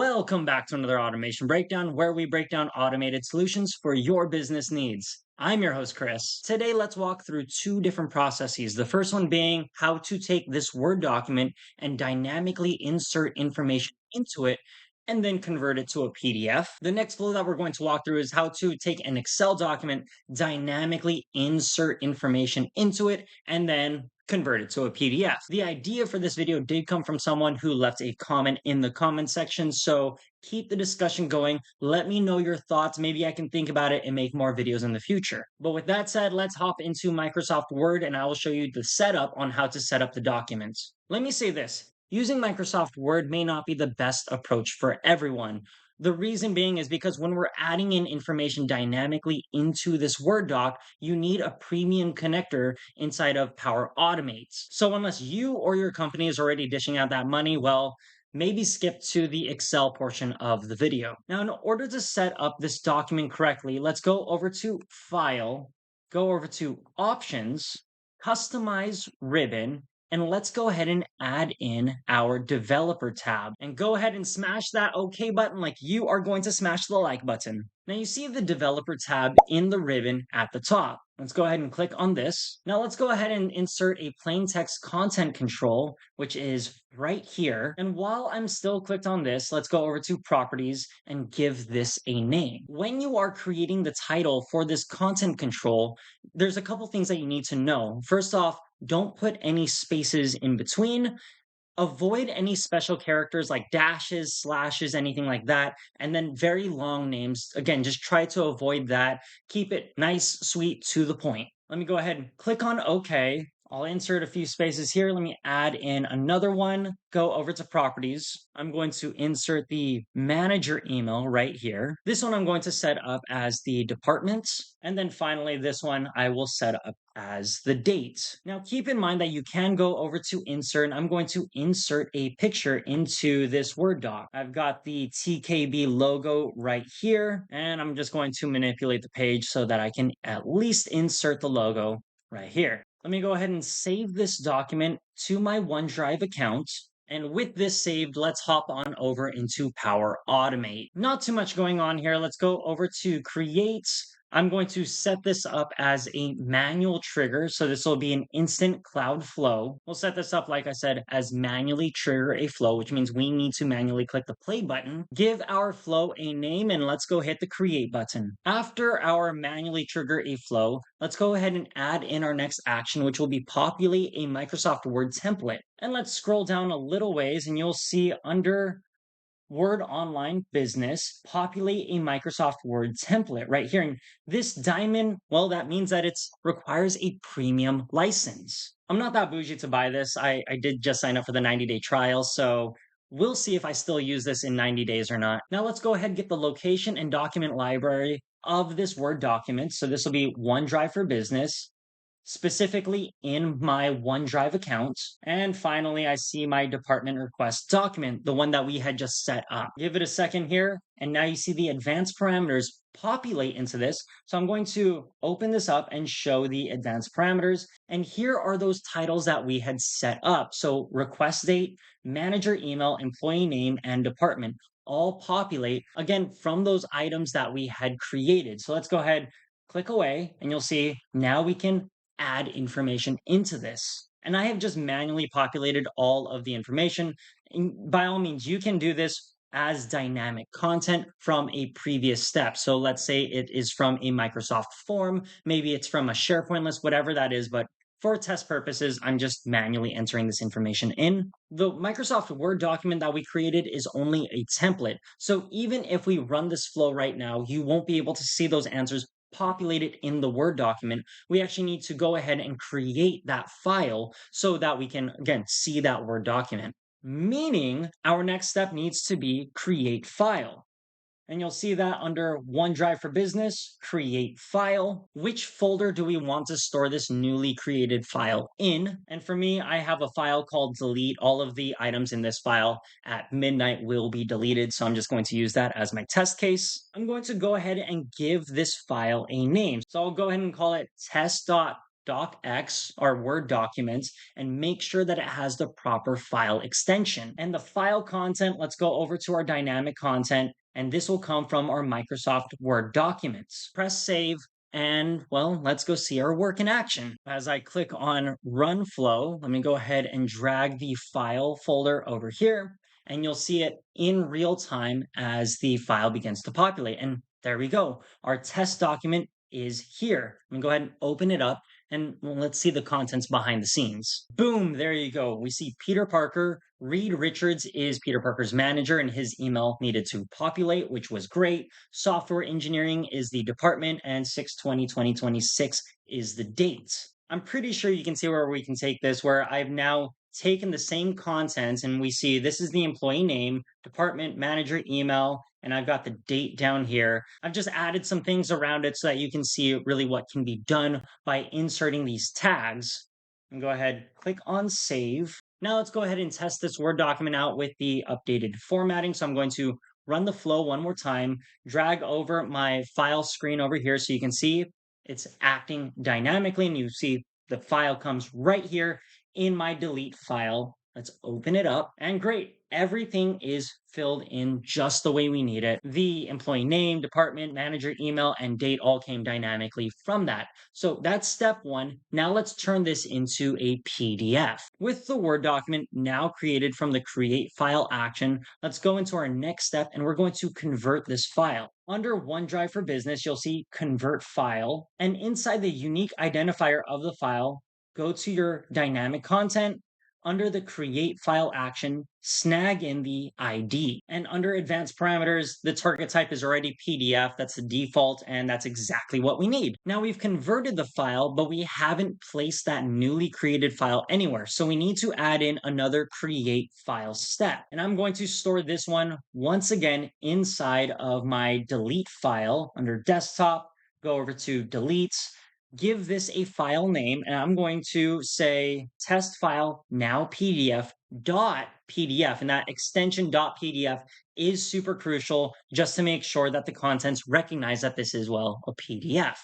Welcome back to another automation breakdown where we break down automated solutions for your business needs. I'm your host, Chris. Today, let's walk through two different processes. The first one being how to take this Word document and dynamically insert information into it and then convert it to a PDF. The next flow that we're going to walk through is how to take an Excel document, dynamically insert information into it, and then convert it to a PDF. The idea for this video did come from someone who left a comment in the comment section, so keep the discussion going. Let me know your thoughts. Maybe I can think about it and make more videos in the future. But with that said, let's hop into Microsoft Word and I will show you the setup on how to set up the documents. Let me say this. Using Microsoft Word may not be the best approach for everyone. The reason being is because when we're adding in information dynamically into this Word doc, you need a premium connector inside of Power Automate. So unless you or your company is already dishing out that money, well, maybe skip to the Excel portion of the video. Now, in order to set up this document correctly, let's go over to File, go over to Options, Customize Ribbon, and let's go ahead and add in our developer tab and go ahead and smash that OK button like you are going to smash the like button. Now you see the developer tab in the ribbon at the top. Let's go ahead and click on this. Now let's go ahead and insert a plain text content control, which is right here. And while I'm still clicked on this, let's go over to properties and give this a name. When you are creating the title for this content control, there's a couple things that you need to know. First off, don't put any spaces in between. Avoid any special characters like dashes, slashes, anything like that. And then very long names. Again, just try to avoid that. Keep it nice, sweet, to the point. Let me go ahead and click on OK. I'll insert a few spaces here. Let me add in another one. Go over to properties. I'm going to insert the manager email right here. This one I'm going to set up as the department. And then finally, this one I will set up as the date. Now, keep in mind that you can go over to insert, and I'm going to insert a picture into this Word doc. I've got the TKB logo right here, and I'm just going to manipulate the page so that I can at least insert the logo right here. Let me go ahead and save this document to my OneDrive account. And with this saved, let's hop on over into Power Automate. Not too much going on here. Let's go over to Create. I'm going to set this up as a manual trigger. So this will be an instant cloud flow. We'll set this up, like I said, as manually trigger a flow, which means we need to manually click the play button, give our flow a name, and let's go hit the create button. After our manually trigger a flow, let's go ahead and add in our next action, which will be populate a Microsoft Word template. And let's scroll down a little ways and you'll see under Word Online Business, populate a Microsoft Word template right here. And this diamond, well, that means that it requires a premium license. I'm not that bougie to buy this. I did just sign up for the 90-day trial, so we'll see if I still use this in 90 days or not. Now let's go ahead and get the location and document library of this Word document. So this will be OneDrive for Business, specifically in my OneDrive account. And finally, I see my department request document, the one that we had just set up. Give it a second here, and now you see the advanced parameters populate into this. So I'm going to open this up and show the advanced parameters. And here are those titles that we had set up. So request date, manager email, employee name, and department all populate, again, from those items that we had created. So let's go ahead, click away, and you'll see now we can add information into this. And I have just manually populated all of the information. And by all means, you can do this as dynamic content from a previous step. So let's say it is from a Microsoft form, maybe it's from a SharePoint list, whatever that is, but for test purposes, I'm just manually entering this information in. The Microsoft Word document that we created is only a template. So even if we run this flow right now, you won't be able to see those answers populated in the Word document. We actually need to go ahead and create that file so that we can, again, see that Word document. Meaning our next step needs to be create file. And you'll see that under OneDrive for Business, create file. Which folder do we want to store this newly created file in? And for me, I have a file called delete. All of the items in this file at midnight will be deleted. So I'm just going to use that as my test case. I'm going to go ahead and give this file a name. So I'll go ahead and call it docx, our Word document, and make sure that it has the proper file extension. And the file content, let's go over to our dynamic content, and this will come from our Microsoft Word documents. Press save, and well, let's go see our work in action. As I click on Run Flow, let me go ahead and drag the file folder over here, and you'll see it in real time as the file begins to populate. And there we go. Our test document is here. Let me go ahead and open it up, and well, let's see the contents behind the scenes. Boom, there you go. We see Peter Parker. Reed Richards is Peter Parker's manager, and his email needed to populate, which was great. Software engineering is the department, and 6/20/2026 is the date. I'm pretty sure you can see where we can take this, where I've now taken the same content and we see this is the employee name, department, manager, email, and I've got the date down here. I've just added some things around it so that you can see really what can be done by inserting these tags. And go ahead, click on save. Now let's go ahead and test this Word document out with the updated formatting. So I'm going to run the flow one more time, drag over my file screen over here so you can see it's acting dynamically, and you see the file comes right here in my delete file. Let's open it up, and great. Everything is filled in just the way we need it. The employee name, department, manager, email, and date all came dynamically from that. So that's step one. Now let's turn this into a PDF. With the Word document now created from the create file action, let's go into our next step, and we're going to convert this file. Under OneDrive for Business, you'll see convert file, and inside the unique identifier of the file, go to your dynamic content. Under the create file action, snag in the ID. And under advanced parameters, the target type is already PDF. That's the default, and that's exactly what we need. Now we've converted the file, but we haven't placed that newly created file anywhere. So we need to add in another create file step. And I'm going to store this one once again inside of my delete file under desktop, go over to delete, give this a file name, and I'm going to say test file now PDF dot PDF, and that extension dot PDF is super crucial just to make sure that the contents recognize that this is, well, a PDF.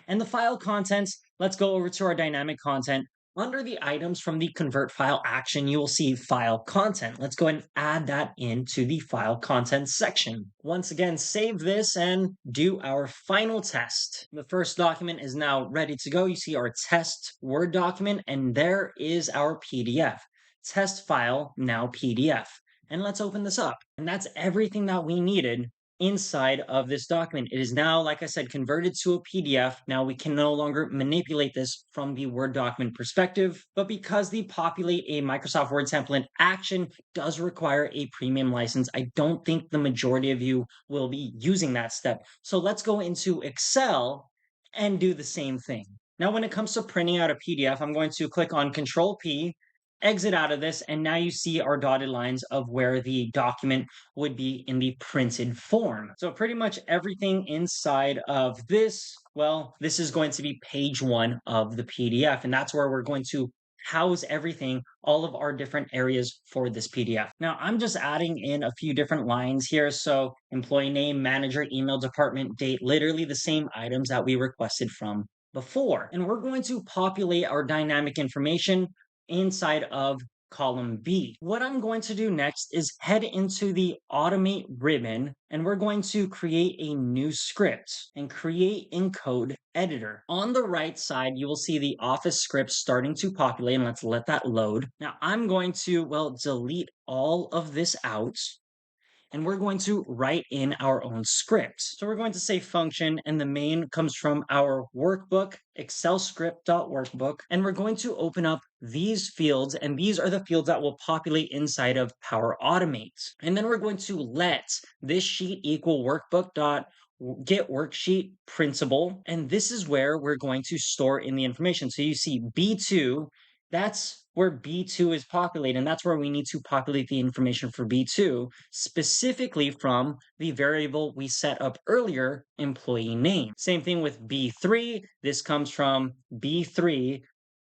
And the file contents, let's go over to our dynamic content. Under the items from the convert file action, you will see file content. Let's go ahead and add that into the file content section. Once again, save this and do our final test. The first document is now ready to go. You see our test Word document, and there is our PDF. Test file, now PDF. And let's open this up. And that's everything that we needed inside of this document. It is now, like I said, converted to a PDF. Now we can no longer manipulate this from the Word document perspective, but because the populate a Microsoft Word template action does require a premium license, I don't think the majority of you will be using that step. So let's go into Excel and do the same thing. Now, when it comes to printing out a PDF, I'm going to click on Control P, exit out of this, and now you see our dotted lines of where the document would be in the printed form. So pretty much everything inside of this, well, this is going to be page one of the PDF, and that's where we're going to house everything, all of our different areas for this PDF. Now, I'm just adding in a few different lines here. So employee name, manager, email, department, date, literally the same items that we requested from before. And we're going to populate our dynamic information inside of column B. What I'm going to do next is head into the automate ribbon, and we're going to create a new script and create in code editor. On the right side, you will see the office script starting to populate, and let's let that load. Now I'm going to, well, delete all of this out, and we're going to write in our own script. So we're going to say function, and the main comes from our workbook, Excel script.workbook, and we're going to open up these fields, and these are the fields that will populate inside of Power Automate. And then we're going to let this sheet equal workbook.get worksheet printable, and this is where we're going to store in the information. So you see B2, that's where B2 is populated, and that's where we need to populate the information for B2, specifically from the variable we set up earlier, employee name. Same thing with B3. This comes from B3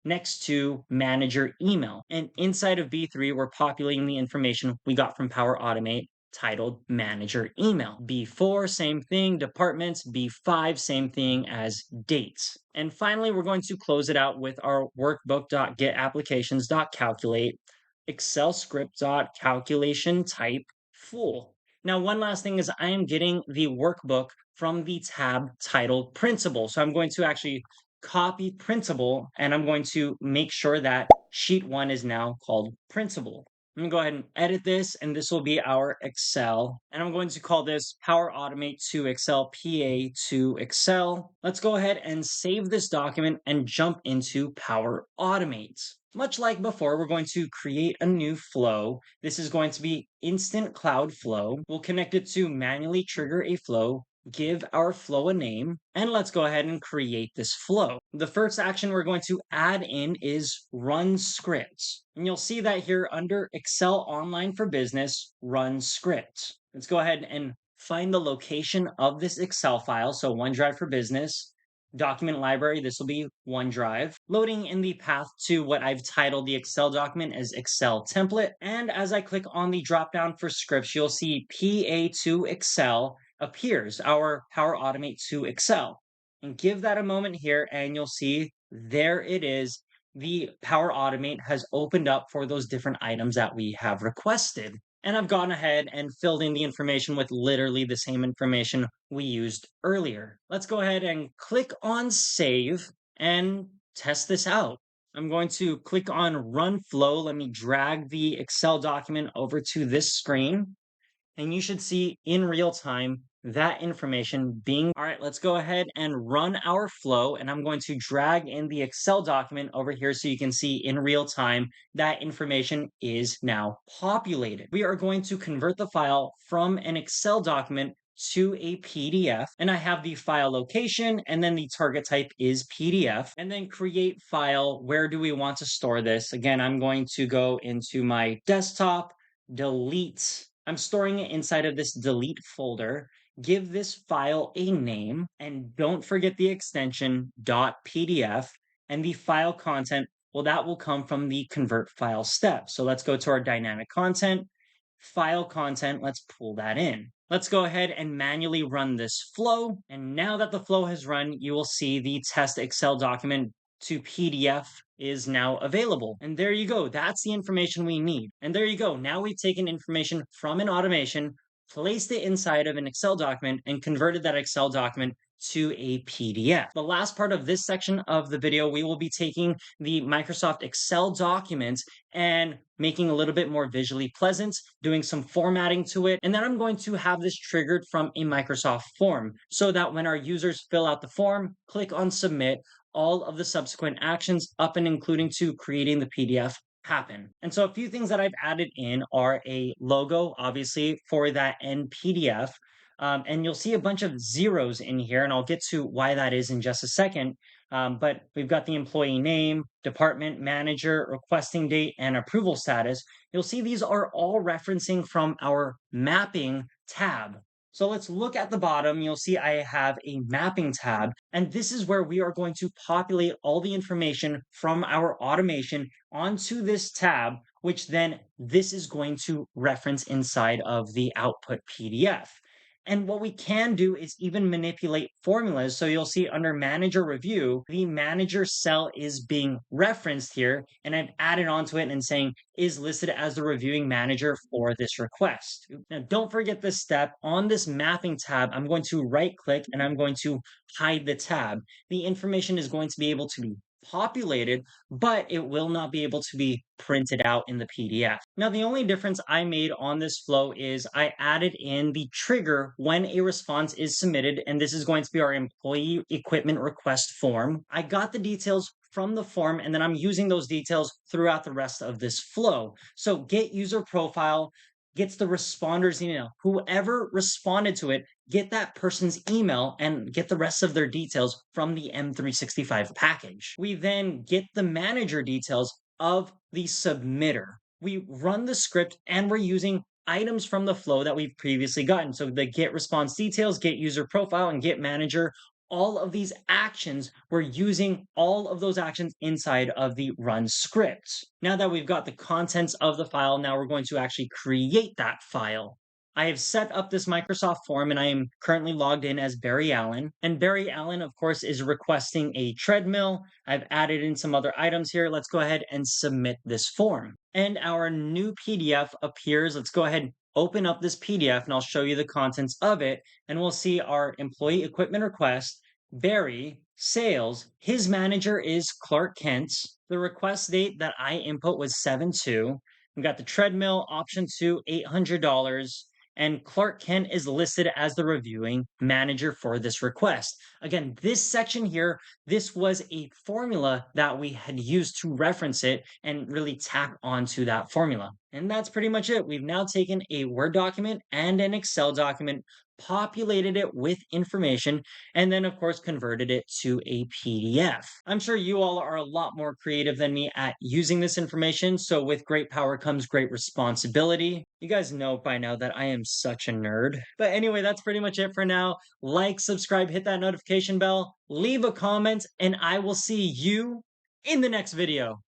next to manager email. And inside of B3, we're populating the information we got from Power Automate titled manager email. B4, same thing, departments. B5, same thing as dates. And finally, we're going to close it out with our workbook.getapplications.calculate Excel script.calculation type full. Now, one last thing is I am getting the workbook from the tab titled Printable. So I'm going to actually copy Printable and I'm going to make sure that sheet 1 is now called Printable. I'm gonna go ahead and edit this, and this will be our Excel. And I'm going to call this Power Automate to Excel, PA to Excel. Let's go ahead and save this document and jump into Power Automate. Much like before, we're going to create a new flow. This is going to be Instant Cloud Flow. We'll connect it to manually trigger a flow, give our flow a name, and let's go ahead and create this flow. The first action we're going to add in is run scripts. And you'll see that here under Excel Online for Business, run script. Let's go ahead and find the location of this Excel file. So OneDrive for Business, document library, this will be OneDrive. Loading in the path to what I've titled the Excel document as Excel template. And as I click on the dropdown for scripts, you'll see PA to Excel appears, our Power Automate to Excel. And give that a moment here and you'll see there it is. The Power Automate has opened up for those different items that we have requested. And I've gone ahead and filled in the information with literally the same information we used earlier. Let's go ahead and click on Save and test this out. I'm going to click on Run Flow. Let me drag the Excel document over to this screen. And you should see in real time that information being. All right, let's go ahead and run our flow. And I'm going to drag in the Excel document over here so you can see in real time that information is now populated. We are going to convert the file from an Excel document to a PDF. And I have the file location and then the target type is PDF. And then create file. Where do we want to store this? Again, I'm going to go into my desktop, delete. I'm storing it inside of this delete folder. Give this file a name and don't forget the extension .pdf and the file content. Well, that will come from the convert file step. So let's go to our dynamic content, file content. Let's pull that in. Let's go ahead and manually run this flow. And now that the flow has run, you will see the test Excel document to PDF is now available. And there you go. That's the information we need. And there you go. Now we've taken information from an automation, placed it inside of an Excel document, and converted that Excel document to a PDF. The last part of this section of the video, we will be taking the Microsoft Excel document and making a little bit more visually pleasant, doing some formatting to it. And then I'm going to have this triggered from a Microsoft form so that when our users fill out the form, click on submit, all of the subsequent actions up and including to creating the PDF happen. And so a few things that I've added in are a logo, obviously, for that end PDF. And you'll see a bunch of zeros in here, and I'll get to why that is in just a second. But we've got the employee name, department, manager, requesting date, and approval status. You'll see these are all referencing from our mapping tab. So let's look at the bottom. You'll see I have a mapping tab, and this is where we are going to populate all the information from our automation onto this tab, which then this is going to reference inside of the output PDF. And what we can do is even manipulate formulas. So you'll see under manager review, the manager cell is being referenced here. And I've added onto it and saying is listed as the reviewing manager for this request. Now, don't forget this step on this mapping tab. I'm going to right click and I'm going to hide the tab. The information is going to be able to be populated, but it will not be able to be printed out in the PDF. Now, the only difference I made on this flow is I added in the trigger when a response is submitted, and this is going to be our employee equipment request form. I got the details from the form, and then I'm using those details throughout the rest of this flow. So get user profile gets the responder's email. Whoever responded to it, get that person's email and get the rest of their details from the M365 package. We then get the manager details of the submitter. We run the script and we're using items from the flow that we've previously gotten. So the get response details, get user profile, and get manager, all of these actions, we're using all of those actions inside of the run script. Now that we've got the contents of the file, now we're going to actually create that file. I have set up this Microsoft form and I am currently logged in as Barry Allen. And Barry Allen, of course, is requesting a treadmill. I've added in some other items here. Let's go ahead and submit this form. And our new PDF appears. Let's go ahead and open up this PDF and I'll show you the contents of it. And we'll see our employee equipment request, Barry, sales. His manager is Clark Kent. The request date that I input was 7/2. We got the treadmill option to $800, and Clark Kent is listed as the reviewing manager for this request. Again, this section here, this was a formula that we had used to reference it and really tack onto that formula. And that's pretty much it. We've now taken a Word document and an Excel document, populated it with information, and then, of course, converted it to a PDF. I'm sure you all are a lot more creative than me at using this information. So, with great power comes great responsibility. You guys know by now that I am such a nerd. But anyway, that's pretty much it for now. Like, subscribe, hit that notification bell, leave a comment, and I will see you in the next video.